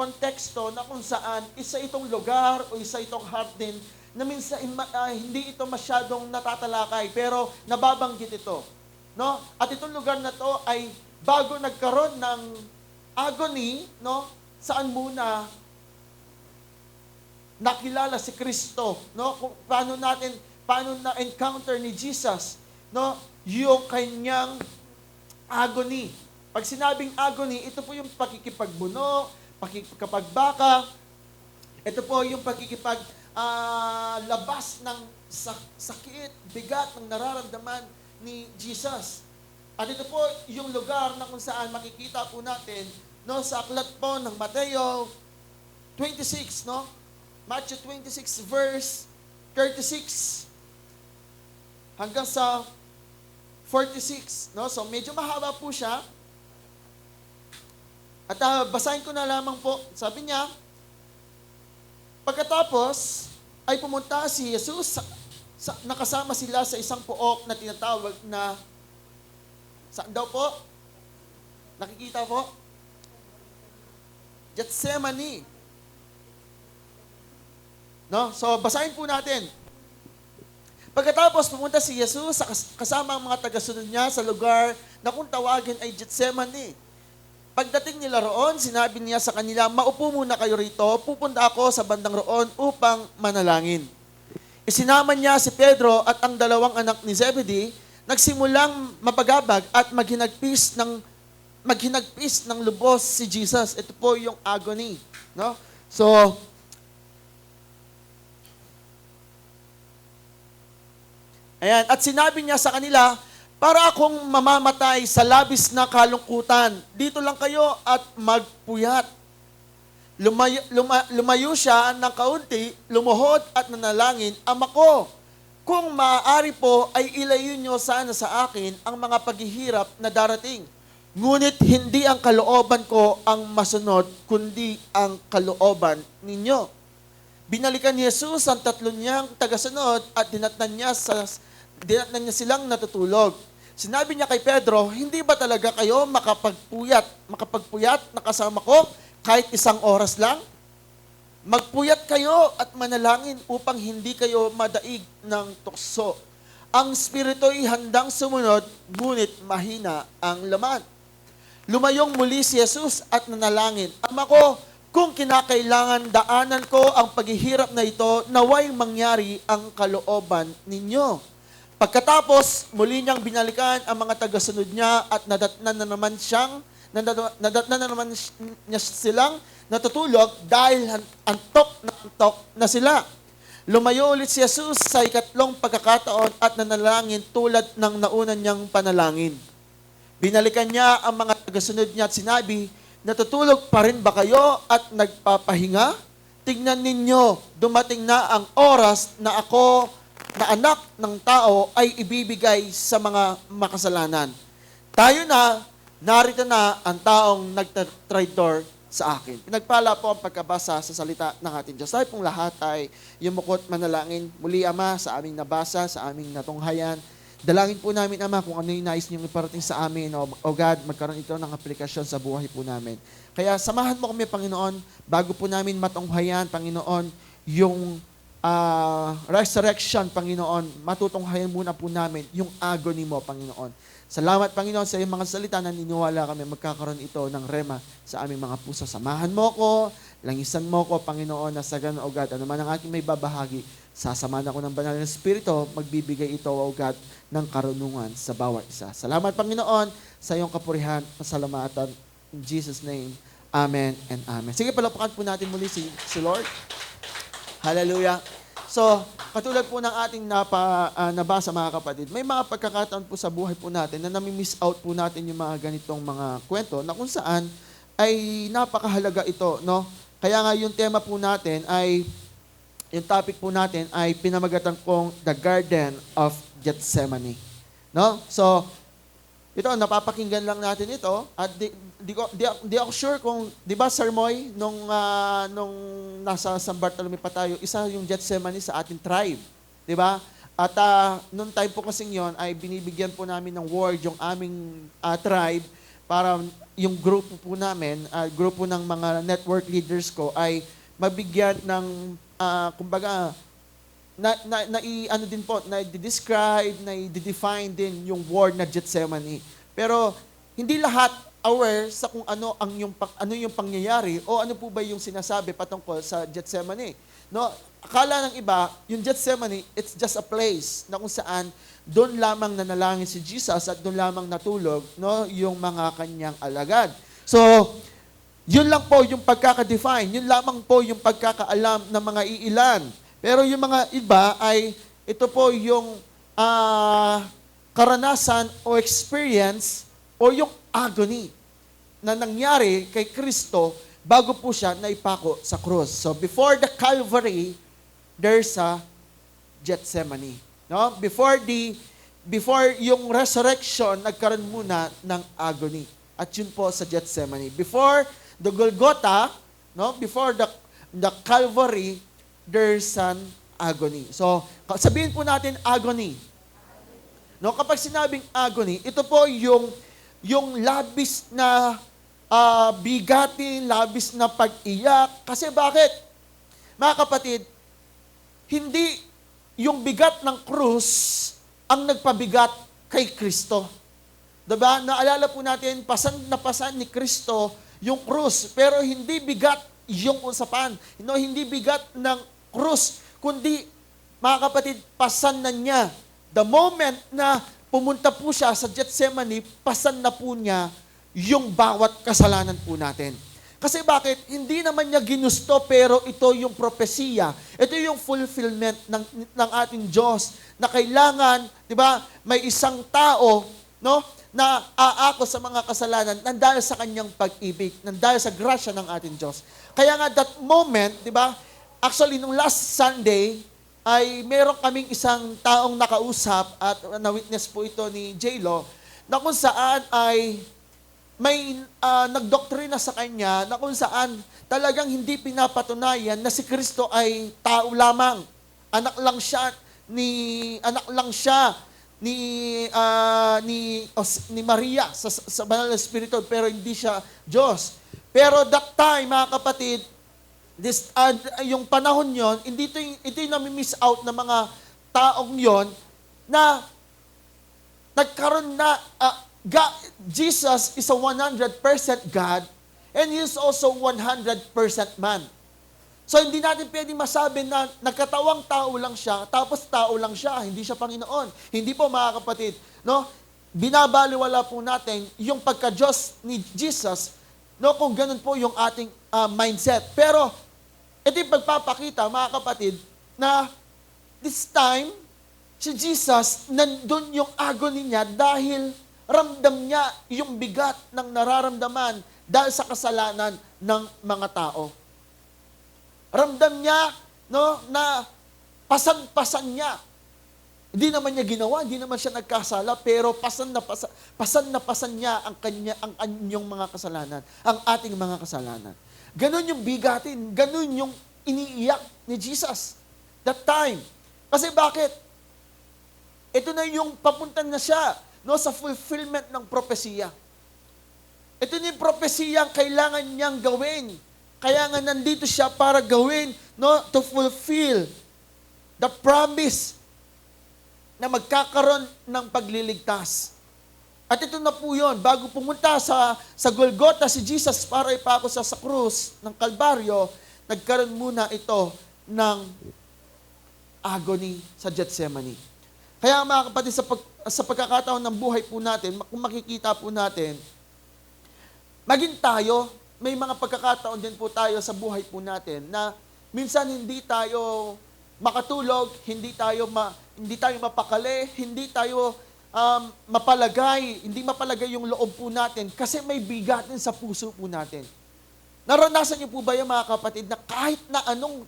konteksto na kung saan isa itong lugar o isa itong hardin na minsan hindi ito masyadong natatalakay pero nababanggit ito. No? At itong lugar na to ay bago nagkaroon ng agony, no? Saan muna nakilala si Kristo, no? Kung paano na encounter ni Jesus, no? Yung kanyang agony. Pag sinabing agony, ito po yung pakikipagbuno, pakikapagbaka, ito po yung labas ng sakit, bigat ng nararamdaman ni Jesus. At ito po yung lugar na kung saan makikita po natin, no, sa aklat po ng Mateo 26, no? Matthew 26 verse 36 hanggang sa 46, no? So medyo mahaba po siya. At basahin ko na lamang po. Sabi niya, pagkatapos ay pumunta si Jesus, nakasama sila sa isang pook na tinatawag na, saan daw po? Nakikita po? Gethsemane. No? So basahin po natin. Pagkatapos pumunta si Jesus kasama ang mga taga-sunod niya sa lugar na kung tawagin ay Gethsemane. Pagdating nila roon, sinabi niya sa kanila, maupo muna kayo rito, pupunta ako sa bandang roon upang manalangin. Isinama niya si Pedro at ang dalawang anak ni Zebedee, nagsimulang mapagabag at maghinagpis ng lubos si Jesus. Ito po yung agony. No? So, ayan, at sinabi niya sa kanila, para akong mamamatay sa labis na kalungkutan. Dito lang kayo at magpuyat. Lumayo siya ng kaunti, lumuhod at nanalangin, Ama ko, kung maaari po ay ilayo niyo sana sa akin ang mga paghihirap na darating. Ngunit hindi ang kalooban ko ang masunod, kundi ang kalooban ninyo. Binalikan ni Jesus ang tatlo niyang tagasunod at dinatnan niya silang natutulog. Sinabi niya kay Pedro, hindi ba talaga kayo makapagpuyat na kasama ko kahit isang oras lang? Magpuyat kayo at manalangin upang hindi kayo madaig ng tukso. Ang spirito'y handang sumunod, ngunit mahina ang laman. Lumayong muli si Jesus at nanalangin, Ama ko, kung kinakailangan daanan ko ang paghihirap na ito, naway mangyari ang kalooban ninyo. Pagkatapos, muli niyang binalikan ang mga tagasunod niya at nadatnan na naman niya silang natutulog dahil antok na sila. Lumayo ulit si Jesus sa ikatlong pagkakataon at nanalangin tulad ng nauna niyang panalangin. Binalikan niya ang mga tagasunod niya at sinabi, natutulog pa rin ba kayo at nagpapahinga? Tingnan ninyo, dumating na ang oras na ako na anak ng tao ay ibibigay sa mga makasalanan. Narito na ang taong nagtatraidor sa akin. Pinagpala po ang pagkabasa sa salita ng ating Diyos. Tayo pong lahat ay yumukot manalangin. Muli, Ama, sa aming nabasa, sa aming natunghayan. Dalangin po namin, Ama, kung ano yung nais niyong iparating sa amin. O God, magkaroon ito ng aplikasyon sa buhay po namin. Kaya samahan mo kami, Panginoon, bago po namin matunghayan, Panginoon, yung resurrection, Panginoon, matutunghayan muna po namin yung agony mo, Panginoon. Salamat, Panginoon, sa iyong mga salita na niniwala kami magkakaroon ito ng rema sa aming mga puso. Samahan mo ko, langisan mo ko, Panginoon, na sa ganun, O God, ano man ang aking may babahagi, sasamahan ako ng banal na Espiritu, magbibigay ito, O God, ng karunungan sa bawat isa. Salamat, Panginoon, sa iyong kapurihan, pasalamatan. In Jesus' name, Amen and Amen. Sige, palapakan po natin muli si Lord. Hallelujah. So, katulad po ng ating nabasa mga kapatid, may mga pagkakataon po sa buhay po natin na nami-miss out po natin yung mga ganitong mga kwento na kung saan ay napakahalaga ito, no? Kaya nga yung tema po natin ay, yung topic po natin ay pinamagatan kong The Garden of Gethsemane. No? So, ito, napapakinggan lang natin ito at di ako sure kung, di ba Sir Moy, nung nasa San Bartolome pa tayo, isa yung Gethsemane sa ating tribe. Di ba? At nung time po kasing yon ay binibigyan po namin ng word yung aming tribe para yung grupo po namin, grupo ng mga network leaders ko ay mabigyan ng, kumbaga, ano din po, na i-describe, na i-define din yung word na Gethsemane. Pero hindi lahat aware sa kung ano yung pangyayari o ano po ba yung sinasabi patungkol sa Gethsemane. No, akala ng iba, yung Gethsemane, it's just a place na kung saan doon lamang nanalangin si Jesus at doon lamang natulog, no, yung mga kanyang alagad. So, yun lang po yung pagkaka-define, yun lamang po yung pagkakaalam ng mga iilan. Pero yung mga iba ay, ito po yung karanasan o experience o yung agony na nangyari kay Kristo bago po siya naipako sa krus. So before the Calvary, there's a Gethsemane. No? Before yung resurrection, nagkaroon muna ng agony. At yun po sa Gethsemane. Before the Golgotha, no? Before the Calvary, there's an agony. So, sabihin po natin agony. No, kapag sinabing agony, ito po yung labis na bigatin, labis na pag-iyak. Kasi bakit? Mga kapatid, hindi yung bigat ng krus ang nagpabigat kay Kristo. Diba? Naalala po natin, pasan na pasan ni Kristo yung krus, pero hindi bigat yung usapan. No, hindi bigat ng krus, kundi, mga kapatid, pasan na niya. The moment na pumunta po siya sa Gethsemane, pasan na po niya yung bawat kasalanan po natin. Kasi bakit? Hindi naman niya ginusto, pero ito yung propesiya. Ito yung fulfillment ng ating Diyos na kailangan, di ba, may isang tao, no, na aako sa mga kasalanan nang dahil sa kanyang pag-ibig, nang dahil sa grasya ng ating Diyos. Kaya nga that moment, di ba, actually nung last Sunday, ay meron kaming isang taong nakausap at na-witness po ito ni J-Lo, na kung saan ay may nagdoktrina sa kanya na kung saan talagang hindi pinapatunayan na si Kristo ay tao lamang. Anak lang siya ni Maria sa Banal na Espiritu, pero hindi siya Diyos. Pero that time, mga kapatid, yung panahon yon, ito yung nami-miss out ng mga taong yon na nagkaroon na Jesus is a 100% God and He is also 100% man. So hindi natin pwedeng masabi na nagkatawang tao lang siya, tapos tao lang siya, hindi siya Panginoon. Hindi po, mga kapatid, no? Binabaliwala po natin yung pagka-Diyos ni Jesus, no, kung ganun po yung ating mindset. Pero ito yung pagpapakita, mga kapatid, na this time, si Jesus, nandun yung agony niya dahil ramdam niya yung bigat ng nararamdaman dahil sa kasalanan ng mga tao. Ramdam niya, no, na pasan niya. Hindi naman niya ginawa, hindi naman siya nagkasala, pero pasan na pasan niya ang kanyang mga kasalanan, ang ating mga kasalanan. Ganon yung bigatin, ganon yung iniiyak ni Jesus that time. Kasi bakit? Ito na yung papuntan na siya, no, sa fulfillment ng propesiya. Ito na yung propesiya ang kailangan niyang gawin. Kaya nga nandito siya para gawin, no, to fulfill the promise na magkakaroon ng pagliligtas. At ito na po yun, bago pumunta sa Golgotha si Jesus para ipako sa krus ng Kalbaryo, nagkaroon muna ito ng agony sa Gethsemane. Kaya mga kapatid, sa pagkakataon ng buhay po natin, kung makikita po natin, maging tayo, may mga pagkakataon din po tayo sa buhay po natin na minsan hindi tayo makatulog, hindi tayo mapakali, hindi tayo hindi mapalagay yung loob po natin kasi may bigatin sa puso po natin. Naranasan niyo po ba yung mga kapatid na kahit na anong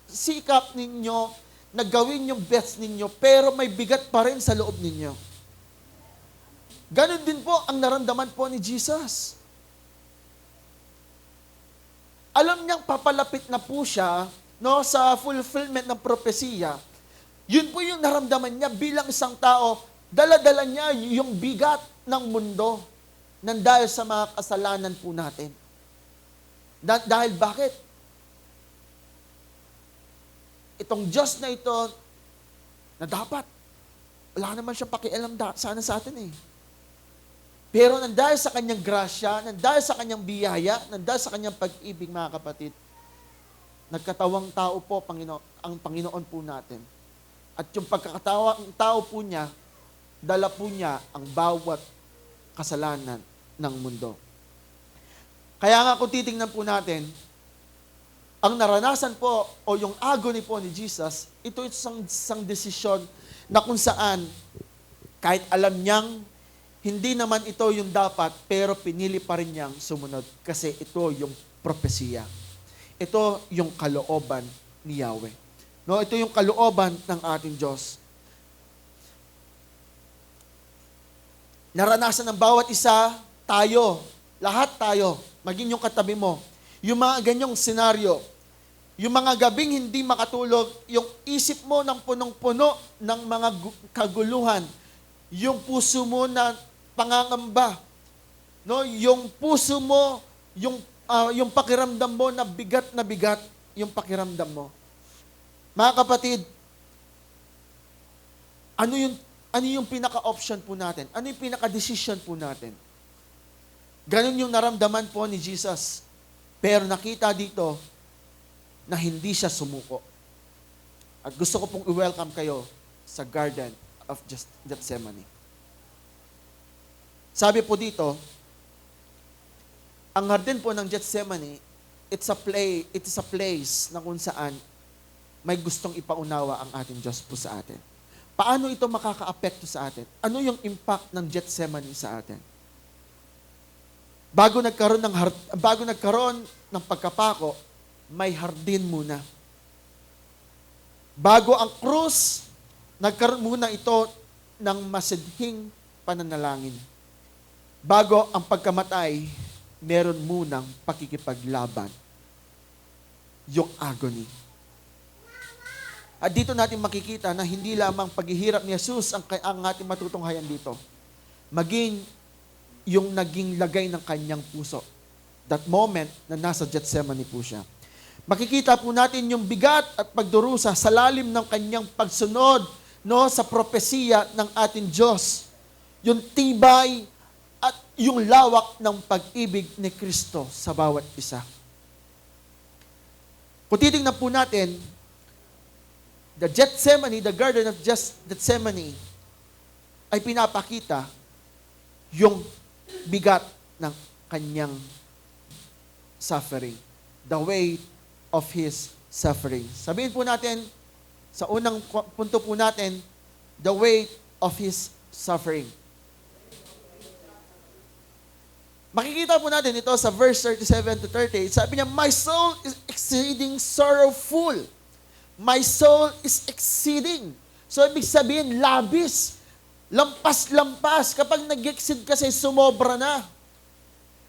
sikap ninyo, nagawin yung best ninyo, pero may bigat pa rin sa loob ninyo? Ganon din po ang naramdaman po ni Jesus. Alam niyang papalapit na po siya, no, sa fulfillment ng propesiya. Yun po yung naramdaman niya bilang isang tao, dala-dala niya yung bigat ng mundo. nang dahil sa mga kasalanan po natin. Dahil bakit? Itong Diyos na ito, na dapat, wala naman siyang pakialam sana sa atin eh. Pero nang dahil sa kanyang grasya, nang dahil sa kanyang biyaya, nang dahil sa kanyang pag-ibig, mga kapatid, nagkatawang tao po, ang Panginoon po natin. At yung pagkakatawang tao po niya, dala po niya ang bawat kasalanan ng mundo. Kaya nga kung titingnan po natin, ang naranasan po o yung agony po ni Jesus, ito isang desisyon na kung saan kahit alam niyang hindi naman ito yung dapat, pero pinili pa rin niyang sumunod kasi ito yung propesiya. Ito yung kalooban ni Yahweh. No, ito yung kalooban ng ating Diyos. Naranasan ng bawat isa, tayo, lahat tayo, maging yung katabi mo, yung mga ganyong senaryo, yung mga gabing hindi makatulog, yung isip mo ng punong-puno ng mga kaguluhan, yung puso mo na pangangamba, no, yung puso mo, yung pakiramdam mo na bigat, yung pakiramdam mo. Mga kapatid, ano yung pinaka-option po natin? Ano yung pinaka-decision po natin? Ganun yung naramdaman po ni Jesus. Pero nakita dito na hindi siya sumuko. At gusto ko pong i-welcome kayo sa Garden of Gethsemane. Sabi po dito, ang garden po ng Gethsemane, it is a place na kung saan may gustong ipaunawa ang ating Diyos po sa atin. Paano ito makaka-apekto sa atin? Ano yung impact ng Gethsemane sa atin? Bago nagkaroon ng pagkapako, may hardin muna. Bago ang krus, nagkaroon muna ito ng masidhing pananalangin. Bago ang pagkamatay, meron munang pakikipaglaban. Yung agony. At dito natin makikita na hindi lamang paghihirap ni Jesus ang ating matutunghayan dito. Maging yung naging lagay ng kanyang puso. That moment na nasa Gethsemane po siya. Makikita po natin yung bigat at pagdurusa sa lalim ng kanyang pagsunod sa propesiya ng ating Diyos. Yung tibay at yung lawak ng pag-ibig ni Kristo sa bawat isa. Kung titingnan po natin, the Garden of Gethsemane, ay pinapakita yung bigat ng kanyang suffering. The weight of His suffering. Sabihin po natin, sa unang punto po natin, the weight of His suffering. Makikita po natin ito sa verse 37 to 38. Sabi niya, my soul is exceeding sorrowful. My soul is exceeding. So, ibig sabihin, labis. Lampas-lampas. Kapag nag-exceed kasi, sumobra na.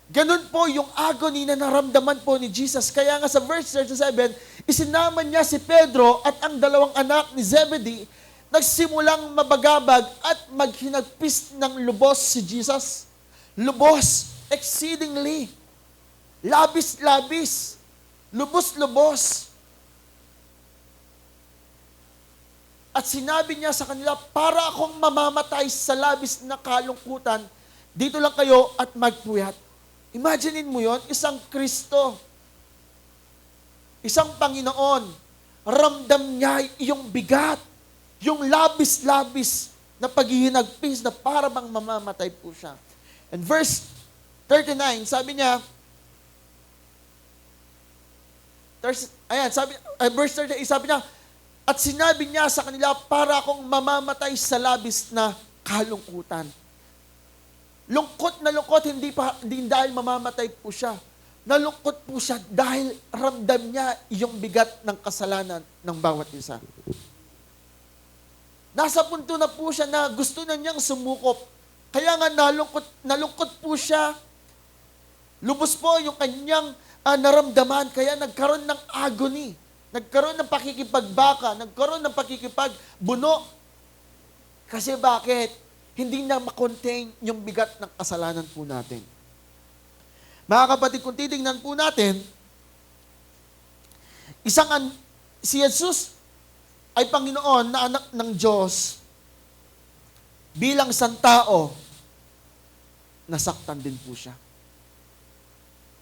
Ganun po yung agony na naramdaman po ni Jesus. Kaya nga sa verse 37, isinama niya si Pedro at ang dalawang anak ni Zebedee, nagsimulang mabagabag at maghinagpis ng lubos si Jesus. Lubos, exceedingly. Labis-labis. Lubos-lubos. At sinabi niya sa kanila, para akong mamamatay sa labis na kalungkutan, dito lang kayo at magpuyat. Imaginein mo yon, isang Kristo, isang Panginoon, ramdam niya yung bigat, yung labis-labis na paghihinagpis na para bang mamamatay po siya. And verse 39, sabi niya, verse 38, sabi niya, at sinabi niya sa kanila, para akong mamamatay sa labis na kalungkutan. Lungkot na lungkot, hindi dahil mamamatay po siya. Nalungkot po siya dahil ramdam niya yung bigat ng kasalanan ng bawat isa. Nasa punto na po siya na gusto na niyang sumukop. Kaya nga nalungkot po siya. Lubos po yung kanyang naramdaman, kaya nagkaroon ng agony. Nagkaroon ng pakikipagbaka, nagkaroon ng pakikipagbuno. Kasi bakit? hindi na makontain yung bigat ng kasalanan po natin. Mga kapatid, kung titingnan po natin, si Jesus ay Panginoon na anak ng Diyos, bilang isang tao, nasaktan din po siya.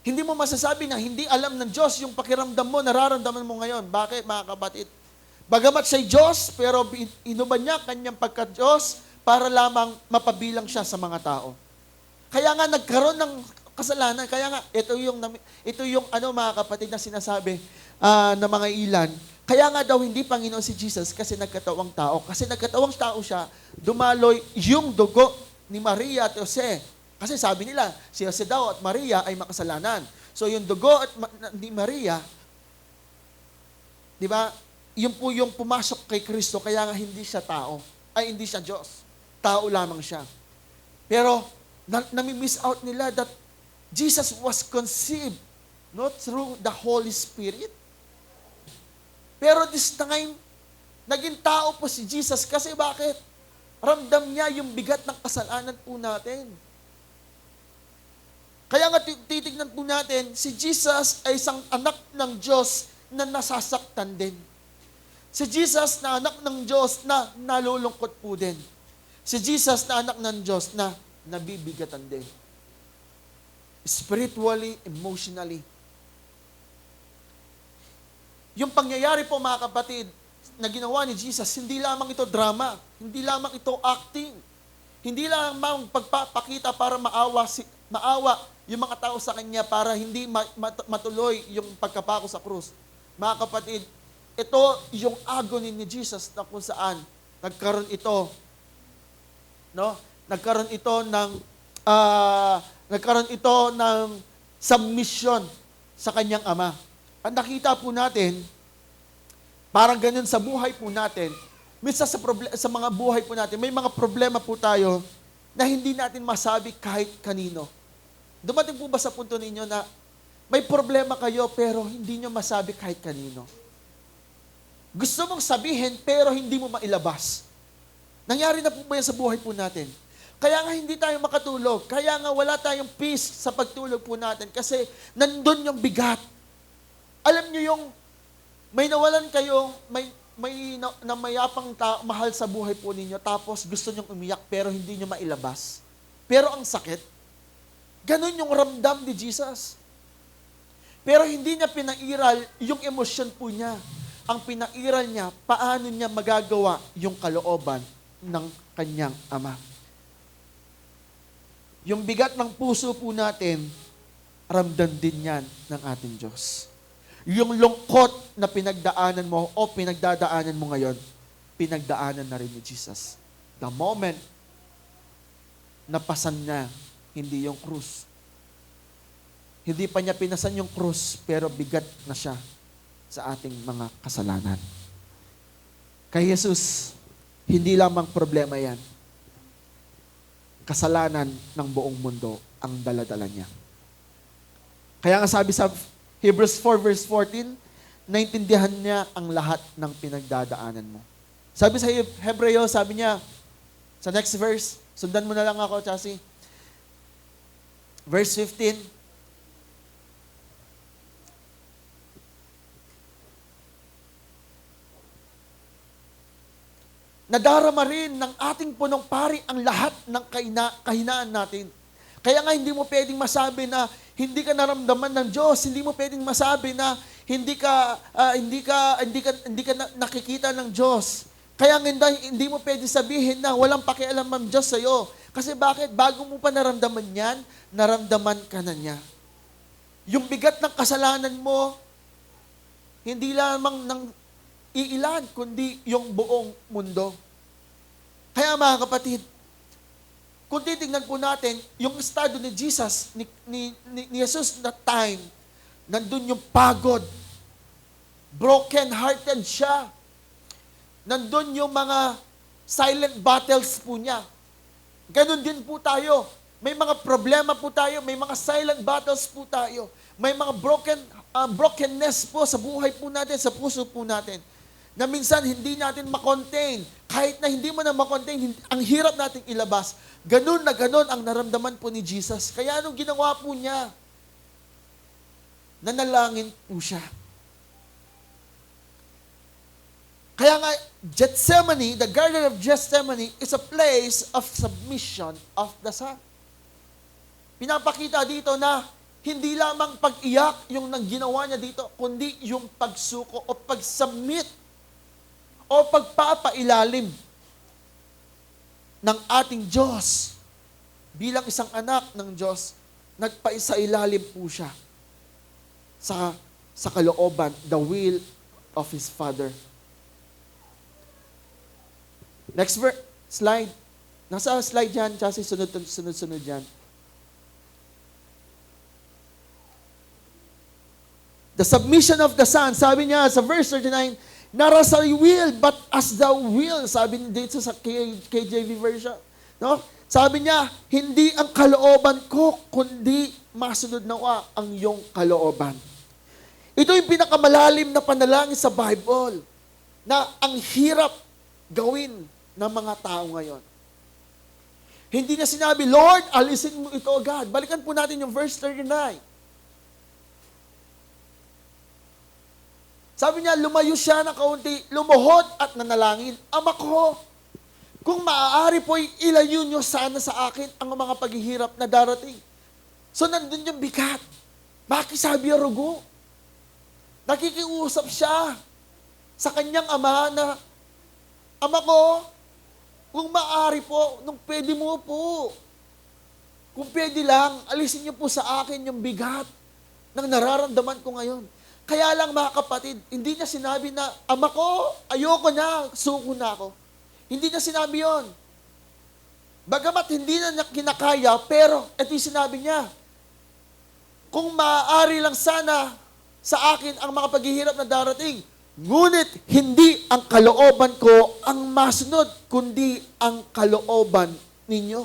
Hindi mo masasabi na hindi alam ng Diyos yung pakiramdam mo, nararamdaman mo ngayon. Bakit, mga kapatid? Bagamat siya'y Diyos, pero inuban niya kanyang pagka-Diyos para lamang mapabilang siya sa mga tao. Kaya nga nagkaroon ng kasalanan. Kaya nga, ito yung mga kapatid na sinasabi ng mga ilan. Kaya nga daw hindi Panginoon si Jesus kasi nagkatawang tao. Kasi nagkatawang tao siya, dumaloy yung dugo ni Maria at Jose. Kasi sabi nila, si Jose daw at Maria ay makasalanan. So yung dugo ni Maria, di ba, yun po yung pumasok kay Kristo, kaya nga hindi siya tao, ay hindi siya Diyos. Tao lamang siya. Pero, nami-miss out nila that Jesus was conceived, not through the Holy Spirit. Pero this time, naging tao po si Jesus. Kasi bakit? Ramdam niya yung bigat ng kasalanan po natin. Kaya nga titignan po natin, si Jesus ay isang anak ng Diyos na nasasaktan din. Si Jesus na anak ng Diyos na nalulungkot po din. Si Jesus na anak ng Diyos na nabibigatan din. Spiritually, emotionally. Yung pangyayari po, mga kapatid, na ginawa ni Jesus, hindi lamang ito drama, hindi lamang ito acting, hindi lamang pagpapakita para maawa yung mga tao sa Kanya para hindi matuloy yung pagkapako sa krus. Mga kapatid, ito yung agony ni Jesus na kung saan nagkaroon ito ng submission sa Kanyang Ama. Ang nakita po natin, parang ganun sa buhay po natin, minsan sa mga buhay po natin, may mga problema po tayo na hindi natin masabi kahit kanino. Dumating po ba sa punto ninyo na may problema kayo pero hindi nyo masabi kahit kanino? Gusto mong sabihin pero hindi mo mailabas. Nangyari na po ba yan sa buhay po natin? Kaya nga hindi tayo makatulog. Kaya nga wala tayong peace sa pagtulog po natin kasi nandun yung bigat. Alam nyo yung may nawalan kayong, may mayapang mahal sa buhay po ninyo tapos gusto nyong umiyak pero hindi nyo mailabas. Pero ang sakit, ganun yung ramdam ni Jesus. Pero hindi niya pinairal yung emosyon po niya. Ang pinairal niya, paano niya magagawa yung kalooban ng kanyang Ama. Yung bigat ng puso po natin, ramdam din yan ng ating Diyos. Yung lungkot na pinagdaanan mo o pinagdadaanan mo ngayon, pinagdaanan na rin ni Jesus. The moment napasan niya, hindi yung krus. Hindi pa niya pinasan yung krus, pero bigat na siya sa ating mga kasalanan. Kay Jesus, hindi lamang problema yan. Kasalanan ng buong mundo ang daladala niya. Kaya nga sabi sa Hebrews 4 verse 14, naintindihan niya ang lahat ng pinagdadaanan mo. Sabi sa Hebreo, sabi niya, sa next verse, sundan mo na lang ako, Chasi. Verse 15, nadarama rin ng ating punong pari ang lahat ng kahinaan natin. Kaya nga hindi mo pwedeng masabi na hindi ka naramdaman ng Diyos, hindi mo pwedeng masabi na hindi ka nakikita ng Diyos. Kaya hindi mo pwedeng sabihin na walang pakialam ang Diyos sa iyo. Kasi bakit? Bago mo pa naramdaman yan, naramdaman ka na niya. Yung bigat ng kasalanan mo, hindi lamang ng iilan, kundi yung buong mundo. Kaya mga kapatid, kung titignan po natin, yung estado ni Jesus, ni Jesus that time, nandun yung pagod, broken-hearted siya. Nandun yung mga silent battles po niya. Ganon din po tayo. May mga problema po tayo, may mga silent battles po tayo. May mga brokenness po sa buhay po natin, sa puso po natin. na minsan hindi natin makontain. Kahit na hindi mo na makontain, ang hirap nating ilabas. Ganun na ganun ang naramdaman po ni Jesus. Kaya anong ginawa po niya? Nanalangin po siya. Kaya nga, Gethsemane, the Garden of Gethsemane, is a place of submission of the Son. Pinapakita dito na hindi lamang pag-iyak yung nang ginawa niya dito, kundi yung pagsuko o pag-submit o pagpapailalim ng ating Diyos. Bilang isang anak ng Diyos, nagpaisailalim po siya sa kalooban, the will of His Father. Next slide. Nasa slide yan, kasi sunod-sunod yan. The submission of the Son, sabi niya sa verse 39, not as I will, but as thou will. Sabi niya dito sa KJV version. No? Sabi niya, hindi ang kalooban ko, kundi masunod nawa ang iyong kalooban. Ito yung pinakamalalim na panalangin sa Bible na ang hirap gawin ng mga tao ngayon. Hindi niya sinabi, Lord, alisin mo ito agad. Balikan po natin yung verse 39. Sabi niya, lumayo siya ng kaunti, lumuhod at nanalangin. Ama ko, kung maaari po'y ilayo niyo sana sa akin ang mga paghihirap na darating. So, nandun yung bigat. Makisabi rugo. Nakikiusap siya sa kanyang ama na, Ama ko, kung maaari po, nung pwede mo po, kung pwede lang, alisin niyo po sa akin yung bigat ng nararamdaman ko ngayon. Kaya lang mga kapatid, hindi niya sinabi na, Ama ko, ayoko na, suko na ako. Hindi niya sinabi yon. Bagamat hindi na niya kinakaya, pero ito yung sinabi niya, kung maaari lang sana sa akin ang mga paghihirap na darating, ngunit hindi ang kalooban ko ang masunod, kundi ang kalooban ninyo.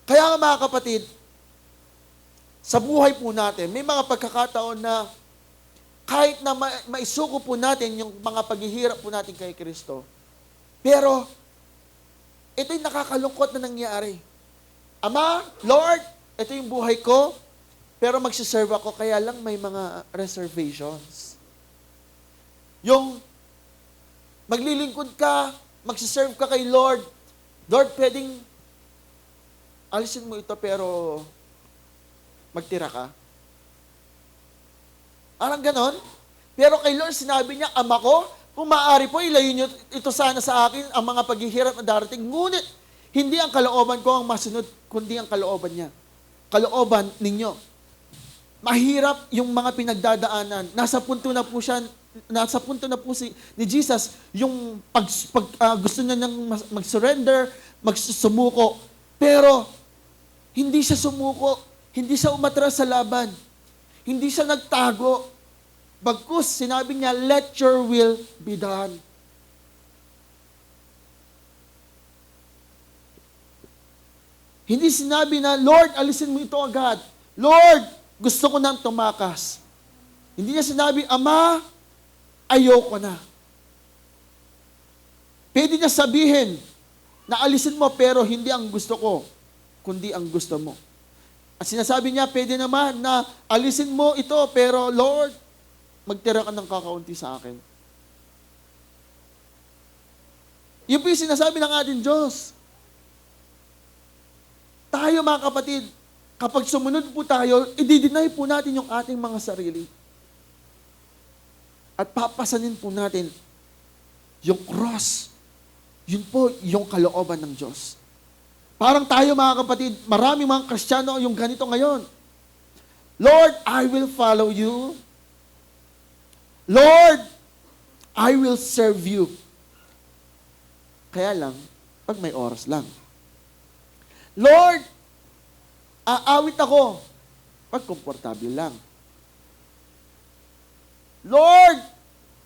Kaya nga mga kapatid, sa buhay po natin, may mga pagkakataon na kahit na maisuko po natin yung mga paghihirap po natin kay Kristo, pero ito yung nakakalungkot na nangyari. Ama, Lord, ito yung buhay ko, pero magsiserve ako, kaya lang may mga reservations. Yung maglilingkod ka, magsiserve ka kay Lord, Lord, pwedeng alisin mo ito, pero magtira ka. Parang ganon. Pero kay Lord, sinabi niya, Ama ko, kung maaari po, ilayo niyo ito sana sa akin, ang mga paghihirap na darating. Ngunit, hindi ang kalooban ko ang masunod, kundi ang kalooban niya. Kalooban ninyo. Mahirap yung mga pinagdadaanan. Nasa punto na po ni Jesus, yung gusto niya nang mag-surrender, magsumuko. Pero, hindi siya sumuko. Hindi siya umatras sa laban. Hindi siya nagtago. Bagkus, sinabi niya, let your will be done. Hindi sinabi na, Lord, alisin mo ito agad. Lord, gusto ko nang tumakas. Hindi niya sinabi, Ama, ayoko na. Pwede niya sabihin na alisin mo pero hindi ang gusto ko, kundi ang gusto mo. At sinasabi niya, pwede naman na alisin mo ito, pero Lord, magtira ka ng kakaunti sa akin. Yun po yung sinasabi ng ating Diyos. Tayo mga kapatid, kapag sumunod po tayo, i-deny po natin yung ating mga sarili. At papasanin po natin yung cross. Yun po yung kalooban ng Diyos. Parang tayo mga kapatid, maraming mga Kristiyano yung ganito ngayon. Lord, I will follow you. Lord, I will serve you. Kaya lang, pag may oras lang. Lord, aawit ako. Pag komportable lang. Lord,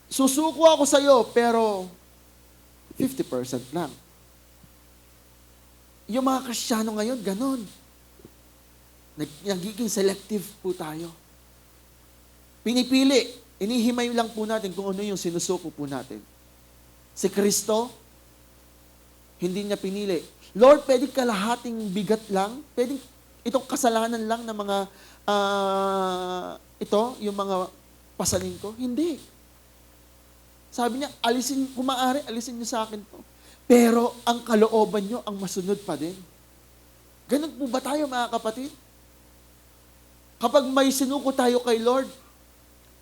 susuko ako sa iyo, pero 50% lang. Yung mga Kristiyano ngayon, ganun. Nagiging selective po tayo. Pinipili. Inihimay lang po natin kung ano yung sinusuko po natin. Si Kristo, hindi niya pinili. Lord, pwede kalahating bigat lang? Pwede itong kasalanan lang ng mga, yung mga pasanin ko? Hindi. Sabi niya, kung maaari, alisin niyo sa akin to. Pero ang kalooban niyo, ang masunod pa din. Ganun po ba tayo, mga kapatid? Kapag may sinuko tayo kay Lord,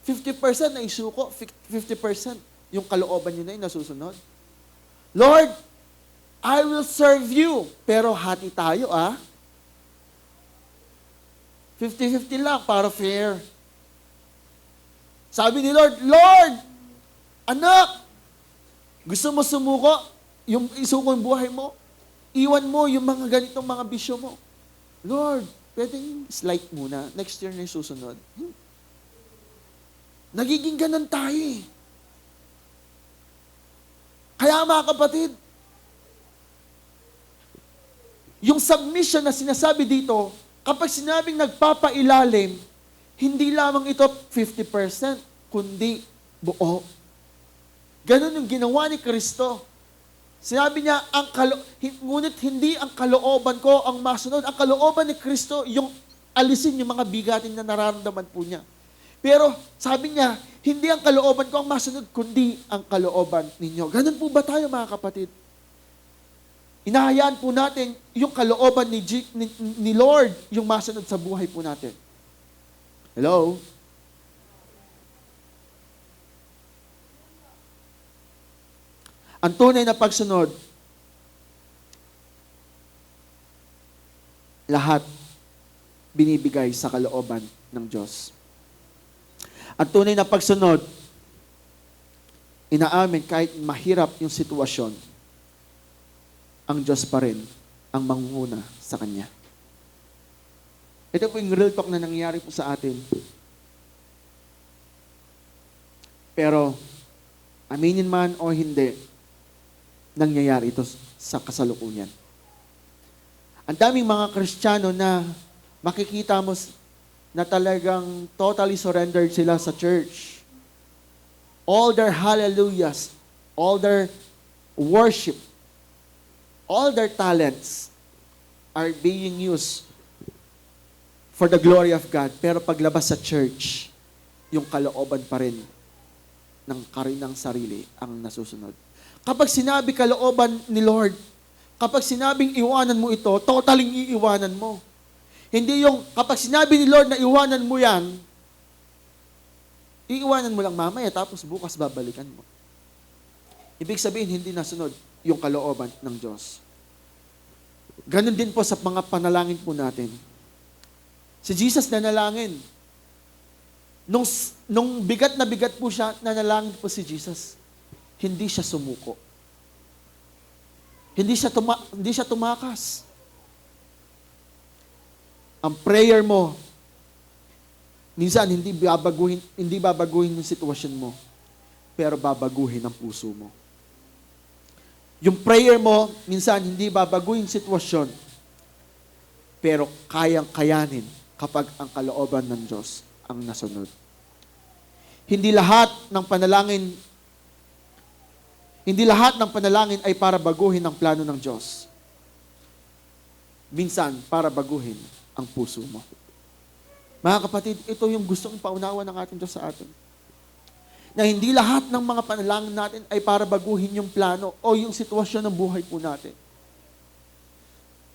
50% na isuko, 50% yung kalooban niyo na yung nasusunod. Lord, I will serve you. Pero hati tayo, 50-50 lang para fair. Sabi ni Lord, Lord, anak, gusto mo sumuko? Yung isuko yung buhay mo? Iwan mo yung mga ganitong mga bisyo mo. Lord, pwedeng slight muna. Next year na yung susunod. Nagiging ganun tayo eh. Kaya mga kapatid, yung submission na sinasabi dito, kapag sinabing nagpapailalim, hindi lamang ito 50%, kundi buo. Ganun yung ginawa ni Kristo. Sinabi niya, ngunit hindi ang kalooban ko ang masunod. Ang kalooban ni Kristo, yung alisin yung mga bigatin na nararamdaman po niya. Pero sabi niya, hindi ang kalooban ko ang masunod, kundi ang kalooban ninyo. Ganun po ba tayo, mga kapatid? Inahayaan po natin yung kalooban ni Lord, yung masunod sa buhay po natin. Hello? Ang tunay na pagsunod, lahat binibigay sa kalooban ng Diyos. Ang tunay na pagsunod, inaamin kahit mahirap yung sitwasyon, ang Diyos pa rin ang mangunguna sa Kanya. Ito po yung real talk na nangyayari po sa atin. Pero, aminin man o hindi, nangyayari ito sa kasalukuyan. Ang daming mga Kristiyano na makikita mo na talagang totally surrendered sila sa church. All their hallelujahs, all their worship, all their talents are being used for the glory of God. Pero paglabas sa church, yung kalooban pa rin ng karinang sarili ang nasusunod. Kapag sinabi kalooban ni Lord, kapag sinabing iwanan mo ito, totaling iiwanan mo. Hindi yung kapag sinabi ni Lord na iwanan mo yan, iiwanan mo lang mamaya tapos bukas babalikan mo. Ibig sabihin, hindi nasunod yung kalooban ng Diyos. Ganon din po sa mga panalangin po natin. Si Jesus nanalangin. Nung bigat na bigat po siya, nanalangin po si Jesus. Hindi siya sumuko. Hindi siya tumakas. Ang prayer mo, minsan hindi babaguhin yung sitwasyon mo, pero babaguhin ang puso mo. Yung prayer mo, minsan hindi babaguhin yung sitwasyon, pero kayang kayanin kapag ang kalooban ng Diyos ang nasunod. Hindi lahat ng panalangin ay para baguhin ang plano ng Diyos. Minsan, para baguhin ang puso mo. Mga kapatid, ito yung gustong paunawa ng ating Diyos sa atin. Na hindi lahat ng mga panalangin natin ay para baguhin yung plano o yung sitwasyon ng buhay po natin.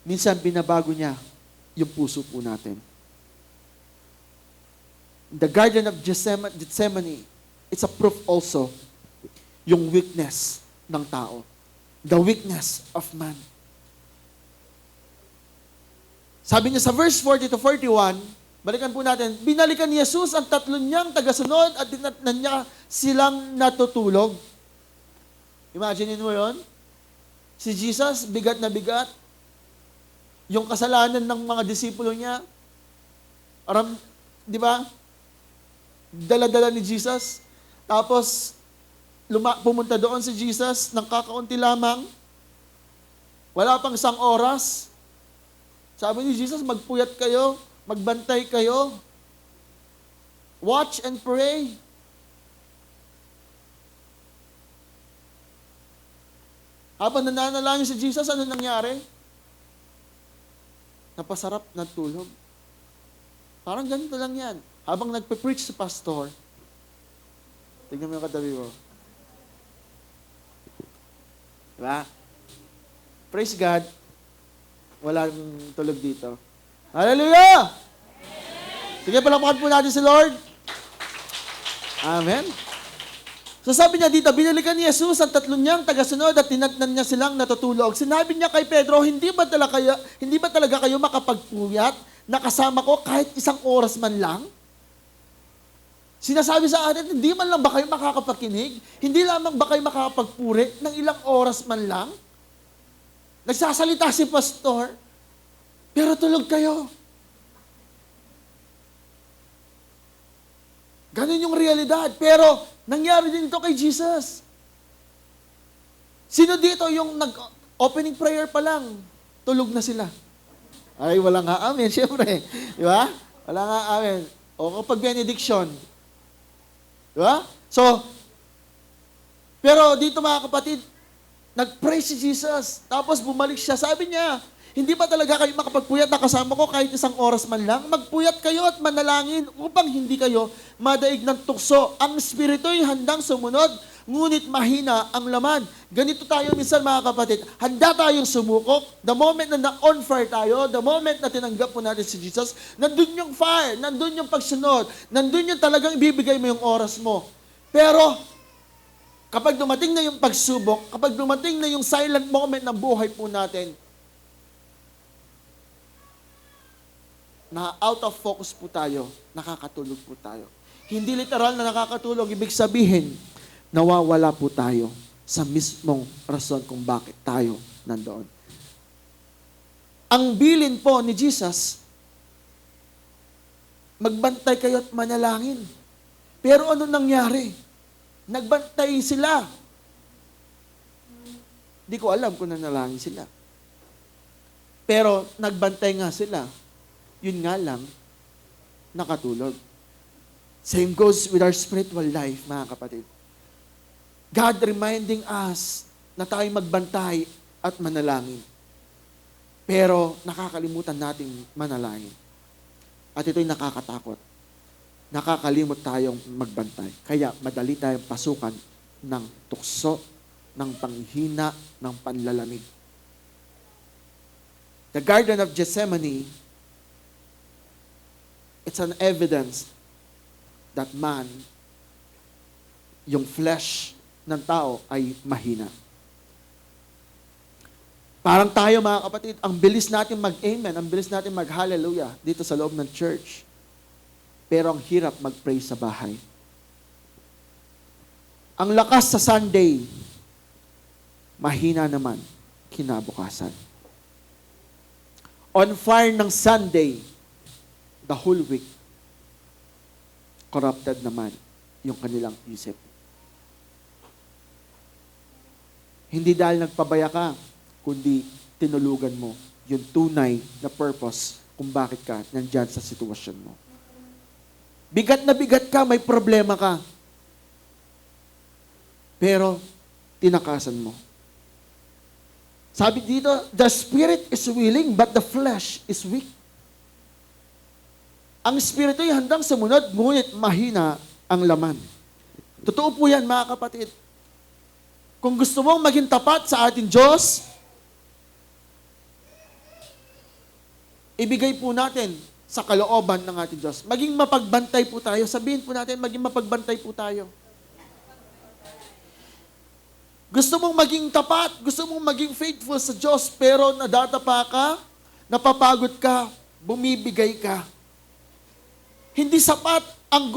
Minsan, binabago niya yung puso po natin. The Garden of Gethsemane, it's a proof also yung weakness ng tao. The weakness of man. Sabi niya sa verse 40 to 41, balikan po natin, binalikan ni Jesus ang tatlo niyang tagasunod at dinatnan niya silang natutulog. Imagine mo yon? Si Jesus, bigat na bigat. Yung kasalanan ng mga disipulo niya, di ba? Dala-dala ni Jesus. Tapos, pumunta doon si Jesus ng kakaunti lamang. Wala pang 1 oras. Sabi ni Jesus, magpuyat kayo, magbantay kayo. Watch and pray. Habang nananalangin si Jesus, ano nangyari? Napasarap ng tulog. Parang ganito lang yan. Habang nagpe-preach si pastor, tignan mo yung katabi mo. Diba? Praise God. Walang tulog dito. Hallelujah! Sige, palakpakan po natin si Lord. Amen. So sabi niya dito, binalikan ni Jesus ang tatlong niyang tagasunod at tinatnan niya silang natutulog. Sinabi niya kay Pedro, hindi ba talaga kayo makapagpuyat na kasama ko kahit isang oras man lang? Sinasabi sa atin, hindi man lang ba kayo makakapakinig? Hindi lamang ba kayo makakapagpuri ng ilang oras man lang? Nagsasalita si pastor, pero tulog kayo. Ganun yung realidad. Pero, nangyari din ito kay Jesus. Sino dito yung nag-opening prayer pa lang, tulog na sila? Ay, wala nga amen, syempre. Di ba? Wala nga amen. O kapag benediction. Di ba? So, pero dito mga kapatid, nag-pray si Jesus. Tapos bumalik siya. Sabi niya, hindi ba talaga kayo makapagpuyat na kasama ko kahit isang oras man lang? Magpuyat kayo at manalangin upang hindi kayo madaig ng tukso. Ang espiritu'y handang sumunod, ngunit mahina ang laman. Ganito tayo minsan mga kapatid. Handa tayong sumukok. The moment na na-on fire tayo, the moment na tinanggap po natin si Jesus, nandun yung fire, nandun yung pagsunod, nandun yung talagang ibibigay mo yung oras mo. Pero, kapag dumating na yung pagsubok, kapag dumating na yung silent moment ng buhay po natin, na out of focus po tayo, nakakatulog po tayo. Hindi literal na nakakatulog, ibig sabihin, nawawala po tayo sa mismong rason kung bakit tayo nandoon. Ang bilin po ni Jesus, magbantay kayo at manalangin. Pero ano nangyari? Nagbantay sila. Di ko alam kung nanalangin sila. Pero nagbantay nga sila. Yun nga lang, nakatulog. Same goes with our spiritual life, mga kapatid. God reminding us na tayo magbantay at manalangin. Pero nakakalimutan nating manalangin. At ito'y nakakatakot. Nakakalimot tayong magbantay. Kaya madali tayong pasukan ng tukso, ng panghina, ng panlalamig. The Garden of Gethsemane, it's an evidence that man, yung flesh ng tao ay mahina. Parang tayo mga kapatid, ang bilis natin mag-amen, ang bilis natin mag-hallelujah dito sa loob ng church. Pero ang hirap mag-pray sa bahay. Ang lakas sa Sunday, mahina naman kinabukasan. On fire ng Sunday, the whole week, corrupted naman yung kanilang isip. Hindi dahil nagpabaya ka, kundi tinulugan mo yung tunay na purpose kung bakit ka nandyan sa sitwasyon mo. Bigat na bigat ka, may problema ka. Pero, tinakasan mo. Sabi dito, the spirit is willing, but the flesh is weak. Ang espiritu ay handang sumunod, ngunit mahina ang laman. Totoo po yan, mga kapatid. Kung gusto mong maging tapat sa ating Diyos, ibigay po natin sa kalooban ng ating Diyos. Maging mapagbantay po tayo. Sabihin po natin, maging mapagbantay po tayo. Gusto mong maging tapat, gusto mong maging faithful sa Diyos, pero nadatapa ka, napapagod ka, bumibigay ka. Hindi sapat ang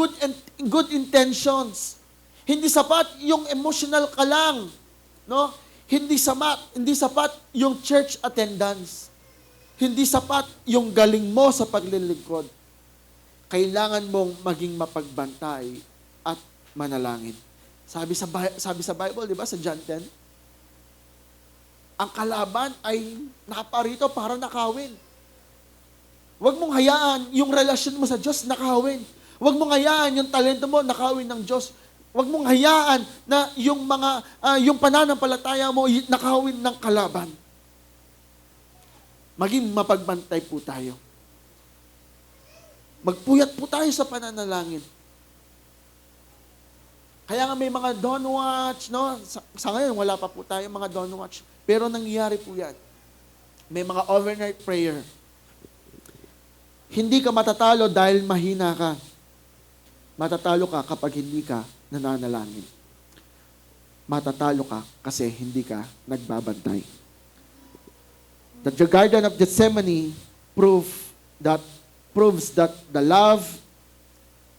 good intentions. Hindi sapat yung emotional ka lang, no? Hindi sapat yung church attendance. Hindi sapat yung galing mo sa paglilingkod. Kailangan mong maging mapagbantay at manalangin. Sabi sa Bible, di ba, sa John 10, ang kalaban ay nakaparito para nakawin. Huwag mong hayaan yung relasyon mo sa Diyos nakawin. Huwag mong hayaan yung talento mo nakawin ng Diyos. Huwag mong hayaan na yung pananampalataya mo nakawin ng kalaban. Maging mapagbantay po tayo. Magpuyat po tayo sa pananalangin. Kaya nga may mga don't watch, no? Sa ngayon, wala pa po tayo mga don't watch. Pero nangyayari po yan. May mga overnight prayer. Hindi ka matatalo dahil mahina ka. Matatalo ka kapag hindi ka nananalangin. Matatalo ka kasi hindi ka nagbabantay. The Garden of Gethsemane proves that the love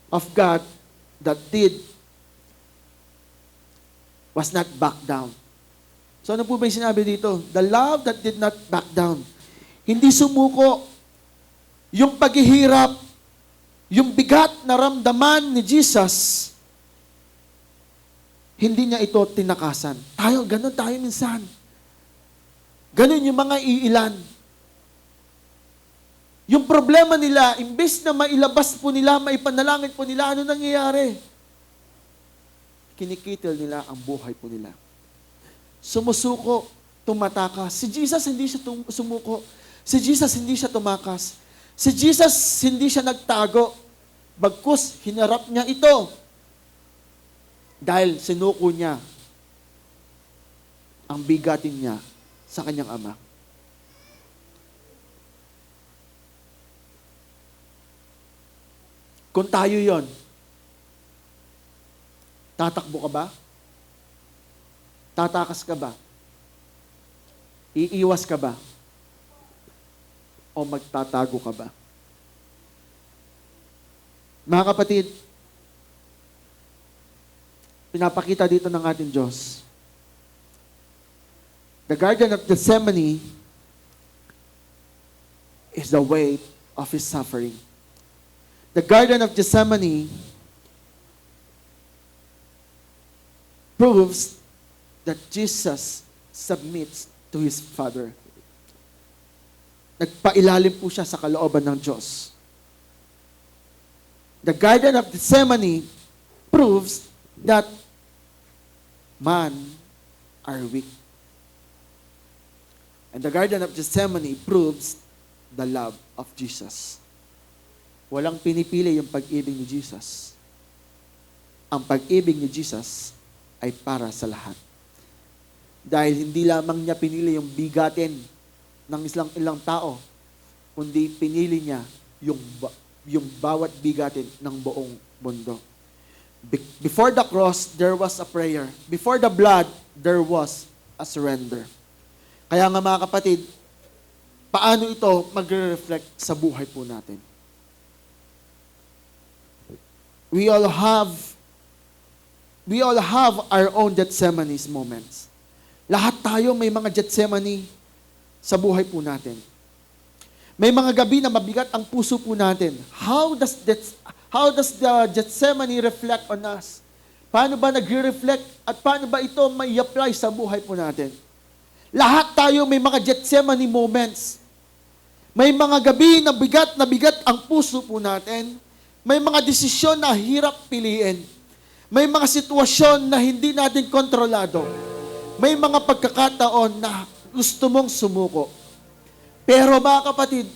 of God that did was not back down. So ano po ba yung sinabi dito? The love that did not back down. Hindi sumuko. Yung paghihirap, yung bigat na ramdaman ni Jesus, hindi niya ito tinakasan. Ganun tayo minsan. Ganun yung mga iilan. Yung problema nila, imbes na mailabas po nila, maipanalangin po nila, ano nangyayari? Kinikitil nila ang buhay po nila. Sumusuko, tumatakas. Si Jesus hindi siya sumuko. Si Jesus hindi siya tumakas. Si Jesus hindi siya nagtago. Bagkus, hinarap niya ito. Dahil sinuko niya ang bigatin niya sa kanyang ama. Kung tayo yon, tatakbo ka ba? Tatakas ka ba? Iiwas ka ba? O magtatago ka ba? Mga kapatid, pinapakita dito ng ating Diyos. The Garden of Gethsemane is the weight of His suffering. The Garden of Gethsemane proves that Jesus submits to His Father. Nagpailalim po siya sa kalooban ng Diyos. The Garden of Gethsemane proves that man are weak. And the Garden of Gethsemane proves the love of Jesus. Walang pinipili yung pag-ibig ni Jesus. Ang pag-ibig ni Jesus ay para sa lahat. Dahil hindi lamang niya pinili yung bigatin ng ilang tao, kundi pinili niya yung bawat bigatin ng buong mundo. Before the cross, there was a prayer. Before the blood, there was a surrender. Kaya nga mga kapatid, paano ito magre-reflect sa buhay po natin? We all have our own Gethsemane moments. Lahat tayo may mga Gethsemane sa buhay po natin. May mga gabi na mabigat ang puso po natin. How does the Gethsemane reflect on us? Paano ba nagre-reflect at paano ba ito may apply sa buhay po natin? Lahat tayo may mga Gethsemane moments. May mga gabi na bigat ang puso po natin. May mga desisyon na hirap piliin. May mga sitwasyon na hindi natin kontrolado. May mga pagkakataon na gusto mong sumuko. Pero mga kapatid,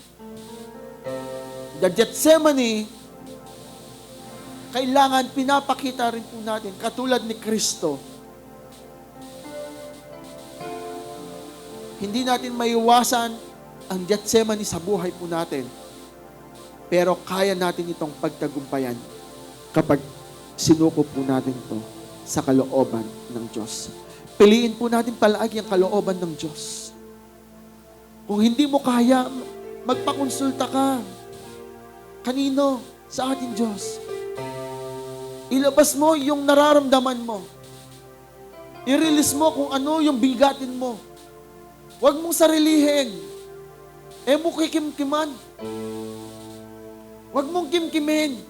the Gethsemane, kailangan pinapakita rin po natin, katulad ni Kristo, hindi natin maiwasan ang Gethsemane sa buhay po natin. Pero kaya natin itong pagtagumpayan kapag sinuko po natin ito sa kalooban ng Diyos. Piliin po natin palagi ang kalooban ng Diyos. Kung hindi mo kaya, magpakonsulta ka. Kanino? Sa ating Diyos. Ilabas mo yung nararamdaman mo. I-release mo kung ano yung bigatin mo. Huwag mong sarilihin. Mo kikimkiman. Huwag mong kimkimin.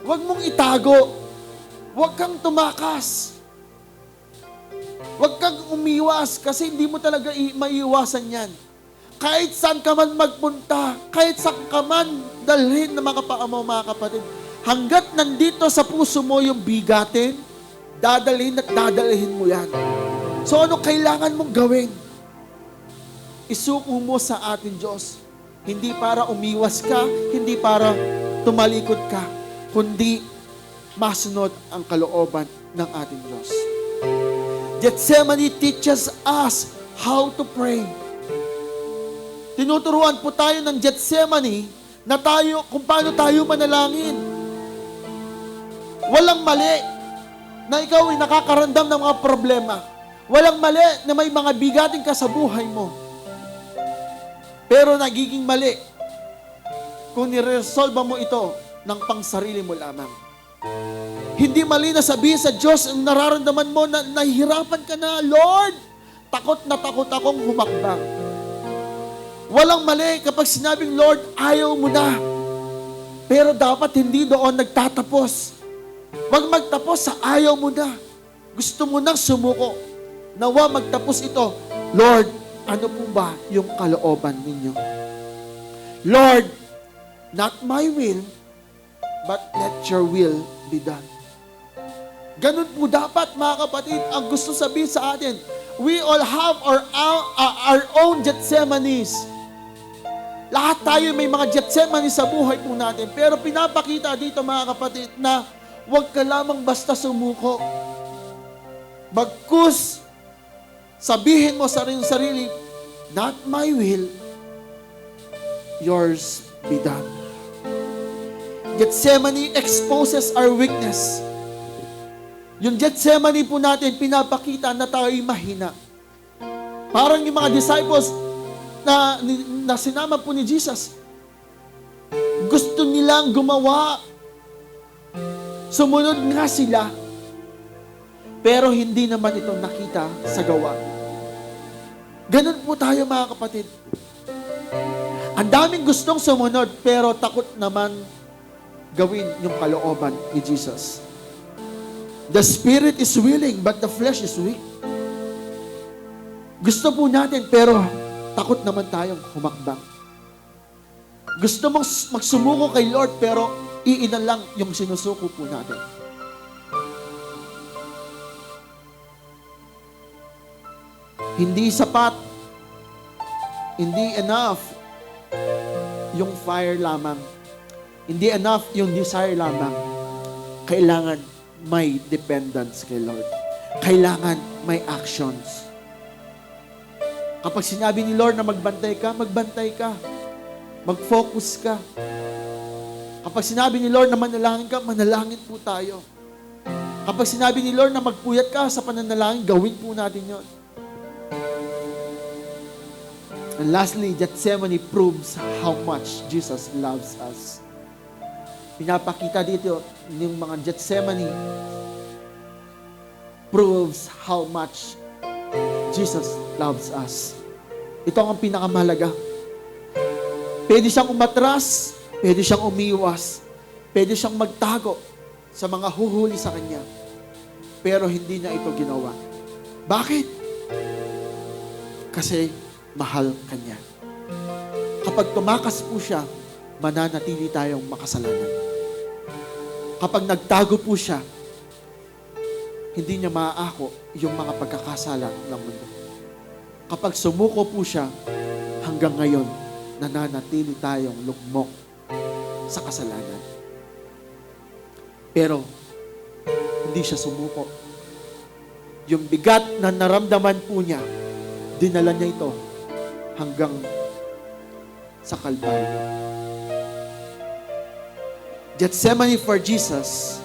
Huwag mong itago. Huwag kang tumakas. Huwag kang umiwas kasi hindi mo talaga maiiwasan yan. Kahit saan ka man magpunta, kahit saan ka man dalhin na mga paa mo, mga kapatid, Hanggat nandito sa puso mo yung bigatin, dadalhin at dadalhin mo yan. So ano kailangan mong gawin? Isuko mo sa ating Diyos. Hindi para umiwas ka, hindi para tumalikod ka, kundi masunod ang kalooban ng ating Diyos. Gethsemane teaches us how to pray. Tinuturuan po tayo ng Gethsemane na tayo, kung paano tayo manalangin. Walang mali na ikaw ay nakakaramdam ng mga problema. Walang mali na may mga bigatin ka sa buhay mo. Pero nagiging mali kung niresolve mo ito ng pangsarili mo lamang. Hindi mali na sabihin sa Diyos ang nararamdaman mo na nahihirapan ka na, Lord, takot na takot akong humakbang. Walang mali kapag sinabing, Lord, ayaw mo na. Pero dapat hindi doon nagtatapos. Wag magtapos sa ayaw mo na. Gusto mo nang sumuko. Nawa magtapos ito, Lord, ano po ba yung kalooban ninyo? Lord, not my will, but let your will be done. Ganun po dapat, mga kapatid, ang gusto sabihin sa atin. We all have our own Gethsemanes. Lahat tayo may mga Gethsemane sa buhay po natin. Pero pinapakita dito, mga kapatid, na huwag ka lamang basta sumuko. Bagkus, sabihin mo sa sarili, not my will, yours be done. Gethsemane exposes our weakness. Yung Gethsemane po natin, pinapakita na tayo'y mahina. Parang yung mga disciples na sinama po ni Jesus, gusto nilang gumawa. Sumunod nga sila, pero hindi naman ito nakita sa gawa. Ganun po tayo, mga kapatid. Ang daming gustong sumunod, pero takot naman gawin yung kalooban ni Jesus. The spirit is willing, but the flesh is weak. Gusto po natin, pero takot naman tayong humakbang. Gusto mong magsumuko kay Lord, pero iilan lang yung sinusuko po natin. Hindi sapat, hindi enough yung fire lamang. Hindi enough yung desire lamang. Kailangan may dependence kay Lord. Kailangan may actions. Kapag sinabi ni Lord na magbantay ka, magbantay ka. Mag-focus ka. Kapag sinabi ni Lord na manalangin ka, manalangin po tayo. Kapag sinabi ni Lord na magpuyat ka sa pananalangin, gawin po natin yon. And lastly, Gethsemane proves how much Jesus loves us. Pinapakita dito yung mga Gethsemane proves how much Jesus loves us. Ito ang pinakamahalaga. Pwede siyang umatras, pwede siyang umiwas, pwede siyang magtago sa mga huhuli sa Kanya. Pero hindi niya ito ginawa. Bakit? Kasi mahal Kanya. Kapag tumakas po siya, mananatili tayong makasalanan. Kapag nagtago po siya, hindi niya maaako yung mga pagkakasala ng mundo. Kapag sumuko po siya, hanggang ngayon, nananatili tayong lugmok sa kasalanan. Pero, hindi siya sumuko. Yung bigat na naramdaman po niya, dinala niya ito hanggang sa Kalbaryo. Gethsemane for Jesus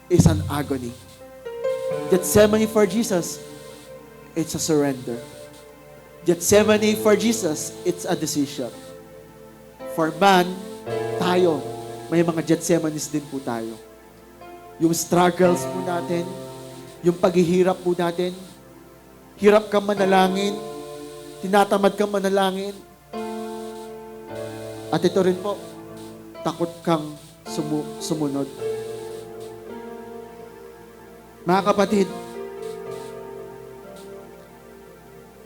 is an agony. Gethsemane for Jesus, it's a surrender. Gethsemane for Jesus, it's a decision. For man, tayo, may mga Gethsemanes din po tayo. Yung struggles po natin, yung paghihirap po natin, hirap kang manalangin, tinatamad kang manalangin, at ito rin po, takot kang sumunod. Mga kapatid,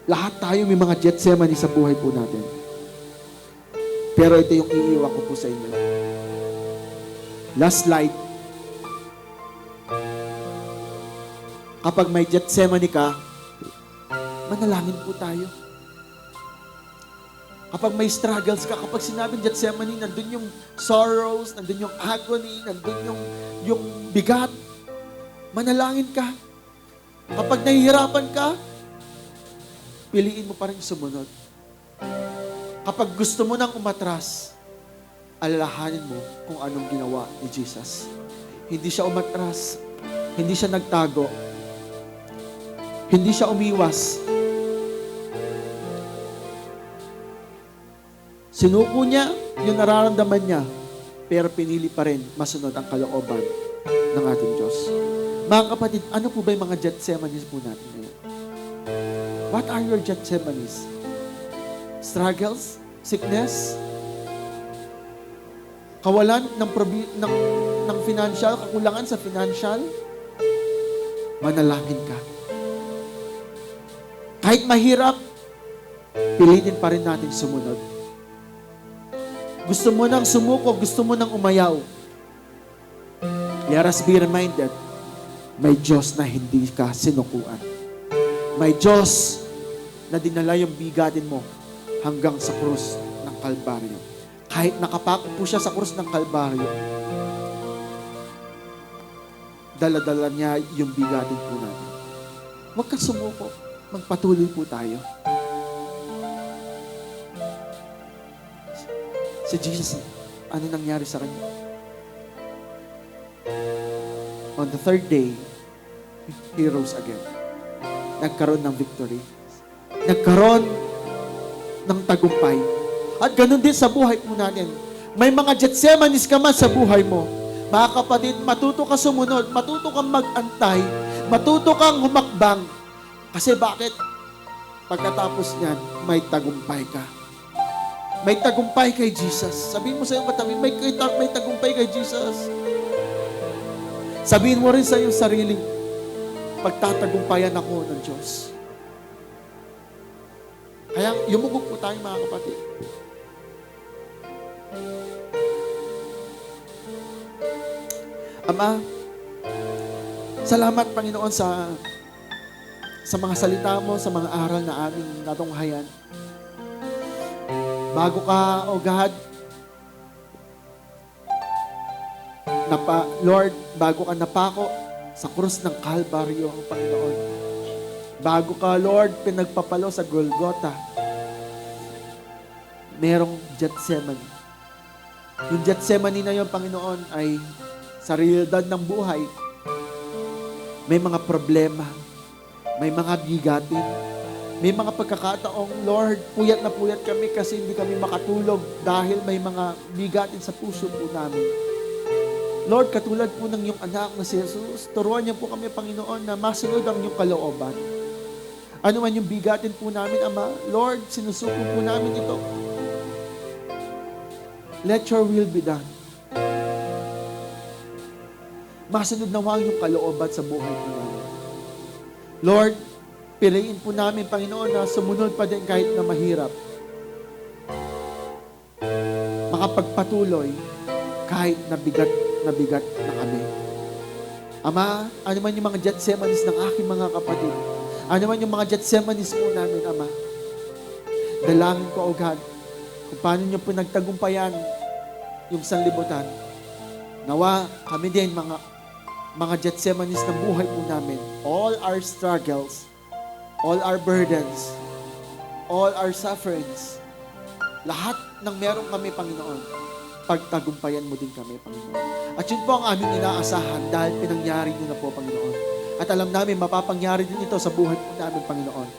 lahat tayo may mga Gethsemane sa buhay po natin. Pero ito yung iiwan ko po sa inyo. Last slide. Kapag may Gethsemane ka, manalangin po tayo. Kapag may struggles ka, kapag sinabing Gethsemane, nandun yung sorrows, nandun yung agony, nandun yung bigat, manalangin ka. Kapag nahihirapan ka, piliin mo pa rin sumunod. Kapag gusto mo nang umatras, alalahanin mo kung anong ginawa ni Jesus. Hindi siya umatras, hindi siya nagtago, hindi siya umiwas. Sinuko niya yung nararamdaman niya, pero pinili pa rin masunod ang kalooban ng ating Diyos. Mga kapatid, ano po ba yung mga Gethsemanes po natin ngayon? What are your Gethsemanes? Struggles? Sickness? Kawalan ng financial? Kakulangan sa financial? Manalangin ka. Kahit mahirap, pilitin pa rin natin sumunod. Gusto mo nang sumuko, gusto mo nang umayaw. Let us be reminded, may Diyos na hindi ka sinukuan. May Diyos na dinala yung bigatin mo hanggang sa krus ng Kalbaryo. Kahit nakapako po siya sa krus ng Kalbaryo, dala-dala niya yung bigatin po natin. Huwag kang sumuko. Magpatuloy po tayo. Si Jesus, ano nangyari sa kanya? On the third day, He rose again. Nagkaroon ng victory. Nagkaroon ng tagumpay. At ganun din sa buhay po natin. May mga Gethsemanes ka man sa buhay mo. Mga kapatid, matuto ka sumunod, matuto kang mag-antay, matuto kang humakbang. Kasi bakit? Pagkatapos niyan, may tagumpay ka. May tagumpay kay Jesus. Sabihin mo sa iyong katabi, may tagumpay kay Jesus. Sabihin mo rin sa iyong sarili, pagtatagumpayan ako ng Diyos. Kaya yumugog po tayo mga kapatid. Ama, salamat Panginoon sa mga salita mo, sa mga aral na aming natunghayan. Bago ka, O God, Lord, bago ka napako sa krus ng Kalbaryo ang Panginoon. Bago ka, Lord, pinagpapalo sa Golgotha, merong Gethsemane. Yung Gethsemane na yun, Panginoon, ay sa realidad ng buhay, may mga problema, may mga bigatin, may mga pagkakataong, Lord, puyat na puyat kami kasi hindi kami makatulog dahil may mga bigatin sa puso po namin. Lord, katulad po ng iyong anak na si Jesus, turuan niyo po kami, Panginoon, na masunod ang iyong kalooban. Ano man yung bigatin po namin, Ama, Lord, sinusuko po namin ito. Let your will be done. Masunod nawa ang iyong kalooban sa buhay po namin. Lord, piliin po namin, Panginoon, na sumunod pa din kahit na mahirap. Makapagpatuloy kahit na bigat na kami. Ama, ano man yung mga Gethsemanes ng aking mga kapatid, ano man yung mga Gethsemanes po namin, Ama, dalangin ko, O God, kung paano nyo pinagtagumpayan yung sanlibutan, nawa kami din mga Gethsemanes ng buhay po namin, all our struggles, all our burdens, all our sufferings, lahat ng meron kami, Panginoon, pagtagumpayan mo din kami, Panginoon. At yun po ang aming inaasahan dahil pinangyari niyo na po, Panginoon. At alam namin, mapapangyari din ito sa buhay po namin, Panginoon,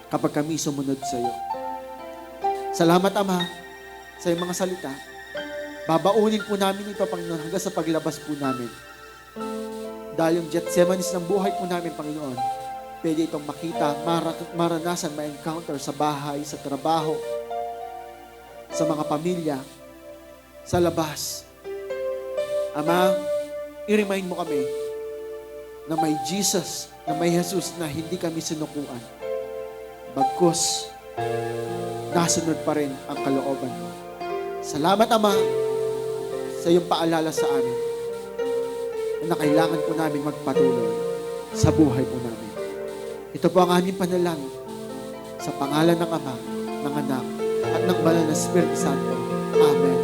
kapag kami sumunod sa iyo. Salamat, Ama, sa iyong mga salita. Babaunin po namin ito, Panginoon, hanggang sa paglabas po namin. Dahil yung Gethsemanes ng buhay po namin, Panginoon, pwede itong makita, maranasan, ma-encounter sa bahay, sa trabaho, sa mga pamilya, sa labas. Ama, i-remind mo kami na may Jesus, na may Jesus na hindi kami sinukuan. Bagkus, nasunod pa rin ang kalooban mo. Salamat, Ama, sa iyong paalala sa amin na kailangan po namin magpatuloy sa buhay po namin. Ito po ang aming panalangin sa pangalan ng Ama, ng Anak, at ng Banal na Espiritu Santo. Amen.